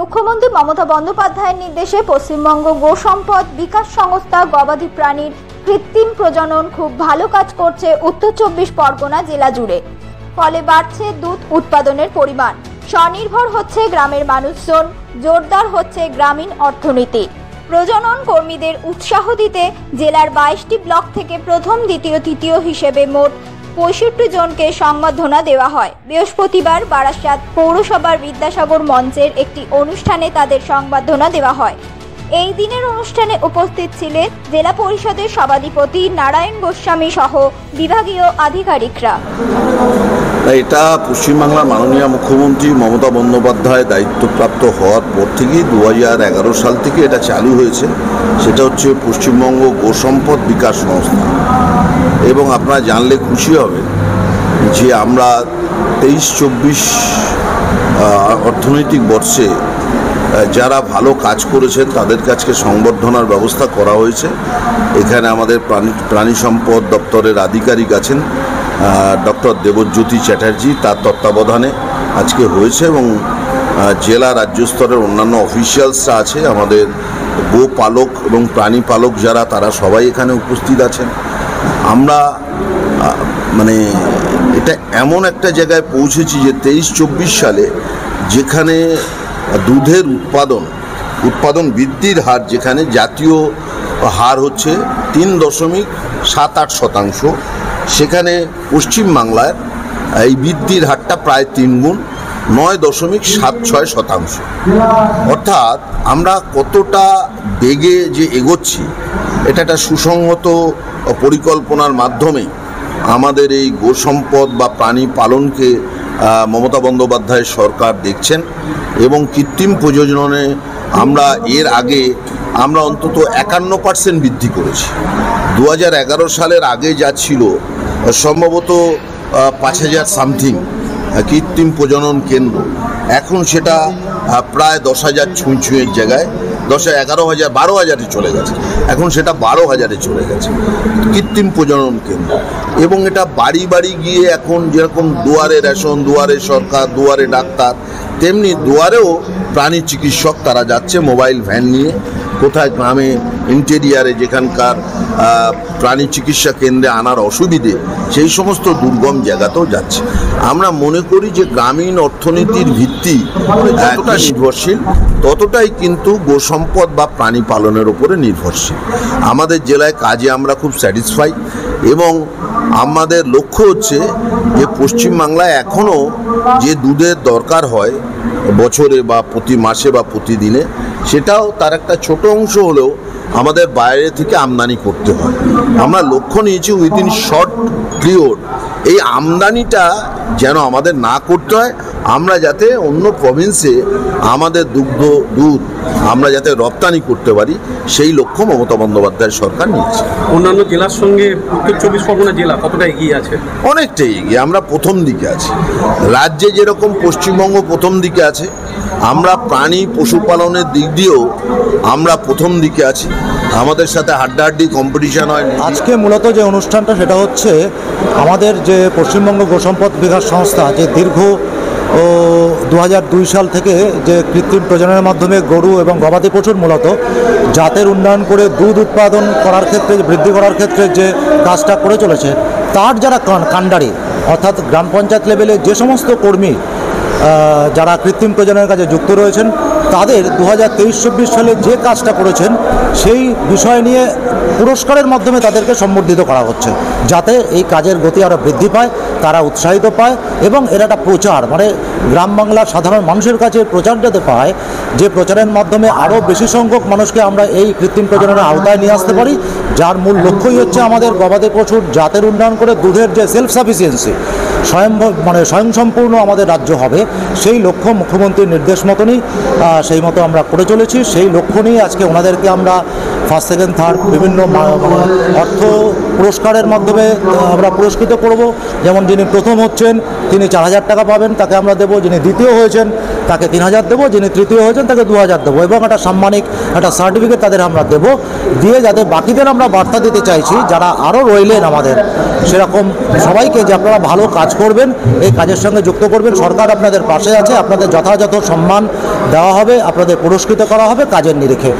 মুখ্যমন্ত্রী মমতা বন্দ্যোপাধ্যায়ের নির্দেশে পশ্চিমবঙ্গ গোসম্পদ বিকাশ সংস্থা গবাদি প্রাণীর কৃত্রিম প্রজনন খুব ভালো কাজ করছে উত্তর 24 পরগনা জেলা জুড়ে। ফলে বাড়ছে দুধ উৎপাদনের পরিমাণ, স্বনির্ভর হচ্ছে গ্রামের মানুষজন, জোরদার হচ্ছে গ্রামীণ অর্থনীতি। প্রজনন কর্মীদের উৎসাহ দিতে জেলার 22টি ব্লক থেকে প্রথম, দ্বিতীয়, তৃতীয় হিসেবে মোট 65 জনকে সংবর্ধনা দেওয়া হয়। বৃহস্পতিবার বারাসাত পৌরসভার বিদ্যাসাগর মঞ্চের একটি অনুষ্ঠানে তাদের সংবর্ধনা দেওয়া হয়। এই দিনের অনুষ্ঠানে উপস্থিত ছিলেন জেলা পরিষদের সভাধিপতি নারায়ণ গোস্বামী সহ বিভাগীয় আধিকারিকরা। এটা পশ্চিমবাংলার মাননীয় মুখ্যমন্ত্রী মমতা বন্দ্যোপাধ্যায় দায়িত্বপ্রাপ্ত হওয়ার পর থেকেই 2011 সাল থেকে এটা চালু হয়েছে। সেটা হচ্ছে পশ্চিমবঙ্গ গোসম্পদ বিকাশ সংস্থা। এবং আপনারা জানলে খুশি হবেন যে আমরা 23-24 অর্থনৈতিক বর্ষে যারা ভালো কাজ করেছেন তাদের কাছে সংবর্ধনার ব্যবস্থা করা হয়েছে। এখানে আমাদের প্রাণী সম্পদ দপ্তরের আধিকারিক আছেন ডক্টর দেবজ্যোতি চ্যাটার্জি, তার তত্ত্বাবধানে আজকে হয়েছে। এবং জেলা রাজ্য স্তরের অন্যান্য অফিসিয়ালসরা আছে, আমাদের গোপালক এবং প্রাণী পালক যারা, তারা সবাই এখানে উপস্থিত আছেন। আমরা এটা এমন একটা জায়গায় পৌঁছেছি যে 23-24 সালে যেখানে দুধের উৎপাদন বৃদ্ধির হার, যেখানে জাতীয় হার হচ্ছে 3.78%, সেখানে পশ্চিমবাংলার এই বৃদ্ধির হারটা প্রায় 3 গুণ, 9.76%। অর্থাৎ আমরা কতটা বেগে যে এগোচ্ছি, এটা একটা সুসংহত পরিকল্পনার মাধ্যমে আমাদের এই গোসম্পদ বা প্রাণী পালনকে মমতা বন্দ্যোপাধ্যায়ের সরকার দেখছেন। এবং কৃত্রিম প্রজননে আমরা এর আগে অন্তত 51% বৃদ্ধি করেছি। 2011 সালের আগে যা ছিল সম্ভবত 5000 সামথিং কৃত্রিম প্রজনন কেন্দ্র, এখন সেটা প্রায় 10,000 ছুঁয়ের জায়গায় 11,000-12,000-এ চলে গেছে। এখন সেটা 12,000-এ চলে গেছে কৃত্রিম প্রজনন কেন্দ্র। এবং এটা বাড়ি বাড়ি গিয়ে এখন যেরকম দুয়ারে রেশন, দুয়ারে সরকার, দুয়ারে ডাক্তার, তেমনি দুয়ারেও প্রাণী চিকিৎসক তারা যাচ্ছে মোবাইল ভ্যান নিয়ে। কোথায় গ্রামে ইন্টেরিয়ারে যেখানকার প্রাণী চিকিৎসা কেন্দ্রে আনার অসুবিধে, সেই সমস্ত দুর্গম জায়গাতেও যাচ্ছে। আমরা মনে করি যে গ্রামীণ অর্থনীতির ভিত্তি যতটা নির্ভরশীল, ততটাই কিন্তু গোসম্পদ বা প্রাণী পালনের উপরে নির্ভরশীল। আমাদের জেলায় কাজে আমরা খুব স্যাটিসফাই এবং আমাদের লক্ষ্য হচ্ছে যে পশ্চিমবাংলায় এখনও যে দুধের দরকার হয় বছরে বা প্রতি মাসে বা প্রতিদিনে, সেটাও তার একটা ছোট অংশ হলেও আমাদের বাইরে থেকে আমদানি করতে হয়। আমরা লক্ষ্য নিয়েছি উইদিন শর্ট পিরিয়ড এই আমদানিটা যেন আমাদের না করতে হয়, আমরা যাতে অন্য প্রভিন্সে আমাদের দুধ আমরা যাতে রপ্তানি করতে পারি, সেই লক্ষ্য মমতা বন্দ্যোপাধ্যায়ের সরকার নিয়েছে। অন্যান্য জেলার সঙ্গে উত্তর 24 পরগনা জেলা কতটা এগিয়ে আছে? অনেকটাই এগিয়ে, আমরা প্রথম দিকে আছি। রাজ্যে যেরকম পশ্চিমবঙ্গ প্রথম দিকে আছে, আমরা প্রাণী পশুপালনের দিক দিয়েও আমরা প্রথম দিকে আছি। আমাদের সাথে হাড্ডাহাড্ডি কম্পিটিশন হয়। আজকে মূলত যে অনুষ্ঠানটা সেটা হচ্ছে আমাদের যে পশ্চিমবঙ্গ গোসম্পদ বিকাশ সংস্থা, যে দীর্ঘ 2002 সাল থেকে যে কৃত্রিম প্রজননের মাধ্যমে গরু এবং গবাদি পশুর মূলত জাতের উন্নয়ন করে দুধ উৎপাদন করার ক্ষেত্রে, বৃদ্ধি করার ক্ষেত্রে যে কাজটা করে চলেছে, তার যারা কাণ্ডারি অর্থাৎ গ্রাম পঞ্চায়েত লেভেলে যে সমস্ত কর্মী যারা কৃত্রিম প্রজননের কাজে যুক্ত রয়েছেন, তাদের 2023-24 সালে যে কাজটা করেছেন সেই বিষয় নিয়ে পুরস্কারের মাধ্যমে তাদেরকে সম্বর্ধিত করা হচ্ছে, যাতে এই কাজের গতি আরও বৃদ্ধি পায়, তারা উৎসাহিত পায় এবং এর একটা প্রচার, গ্রাম বাংলার সাধারণ মানুষের কাছে প্রচার যাতে পায়, যে প্রচারের মাধ্যমে আরও বেশি সংখ্যক মানুষকে আমরা এই কৃত্রিম প্রজননের আওতায় নিয়ে আসতে পারি, যার মূল লক্ষ্যই হচ্ছে আমাদের গবাদি পশুর জাতের উন্নয়ন করে দুধের যে সেলফ সাফিসিয়েন্সি, স্বয়ংসম্পূর্ণ আমাদের রাজ্য হবে, সেই লক্ষ্য মুখ্যমন্ত্রীর নির্দেশ মতনই সেই মতো আমরা করে চলেছি। সেই লক্ষ্য নিয়ে আজকে ওনাদেরকে আমরা ফার্স্ট সেকেন্ড থার্ড বিভিন্ন অর্থ পুরস্কারের মাধ্যমে আমরা পুরস্কৃত করব। যেমন যিনি প্রথম হচ্ছেন তিনি 4,000 টাকা পাবেন, তাকে আমরা দেবো। যিনি দ্বিতীয় হয়েছেন তাকে 3,000 দেবো, যিনি তৃতীয় হয়েছেন তাকে 2,000 দেবো, এবং একটা সাম্মানিক একটা সার্টিফিকেট তাদের আমরা দেবো, দিয়ে যাতে বাকিদের আমরা বার্তা দিতে চাইছি যারা আরও রইলেন আমাদের সেরকম সবাইকে, যে আপনারা ভালো কাজ করবেন, এই কাজের সঙ্গে যুক্ত করবেন। সরকার আপনাদের পাশে আছে, আপনাদের যথাযথ সম্মান দেওয়া হবে, আপনাদের পুরস্কৃত করা হবে কাজের নিরিখে।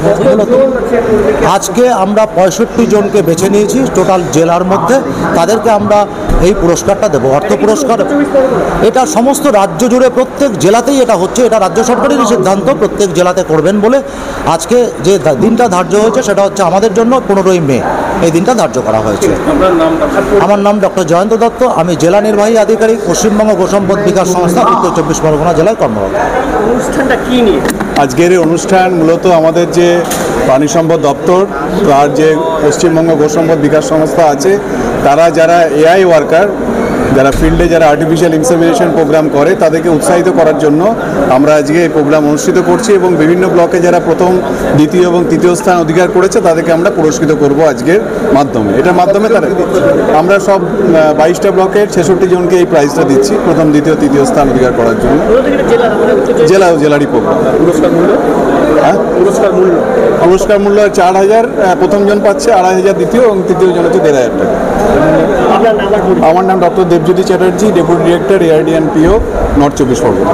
আজকে আমরা 65 জনকে বেছে নিয়েছি টোটাল জেলার মধ্যে, তাদেরকে আমরা এই পুরস্কারটা দেবো, অর্থ পুরস্কার। এটা সমস্ত রাজ্য জুড়ে প্রত্যেক জেলাতেই এটা হচ্ছে, এটা রাজ্য সরকারেরই সিদ্ধান্ত প্রত্যেক জেলাতে করবেন বলে আজকে যে দিনটা ধার্য হয়েছে সেটা হচ্ছে আমাদের জন্য 15ই মে এই দিনটা ধার্য করা হয়েছে। আমার নাম ডক্টর জয়ন্ত দত্ত, আমি জেলা নির্বাহী আধিকারিক, পশ্চিমবঙ্গ গোসম্পদ বিকাশ সংস্থা, উত্তর 24 পরগনা জেলায় কর্মরত। অনুষ্ঠানটা কি নিয়ে? আজকের এই অনুষ্ঠান মূলত আমাদের যে প্রাণী সম্পদ দপ্তর, তার যে পশ্চিমবঙ্গ গোসম্পদ বিকাশ সংস্থা আছে, তারা যারা এআই ওয়ার্কার, যারা ফিল্ডে যারা আর্টিফিশিয়াল ইনসেমিনেশন প্রোগ্রাম করে, তাদেরকে উৎসাহিত করার জন্য আমরা আজকে এই প্রোগ্রাম অনুষ্ঠিত করছি, এবং বিভিন্ন ব্লকে যারা প্রথম, দ্বিতীয় এবং তৃতীয় স্থান অধিকার করেছে তাদেরকে আমরা পুরস্কৃত করব আজকের মাধ্যমে। এটার মাধ্যমে তারা আমরা সব 22টা ব্লকের 66 জনকে এই প্রাইজটা দিচ্ছি প্রথম, দ্বিতীয়, তৃতীয় স্থান অধিকার করার জন্য। জেলারই প্রোগ্রাম। হ্যাঁ, পুরস্কার মূল্য 4,000 প্রথম জন পাচ্ছে, 2,500 দ্বিতীয়, এবং তৃতীয় জন হচ্ছে 1,500 টাকা। আমার নাম doctor Debjyoti Chatterjee, deputy director ARD and PO, north 24 Pargana.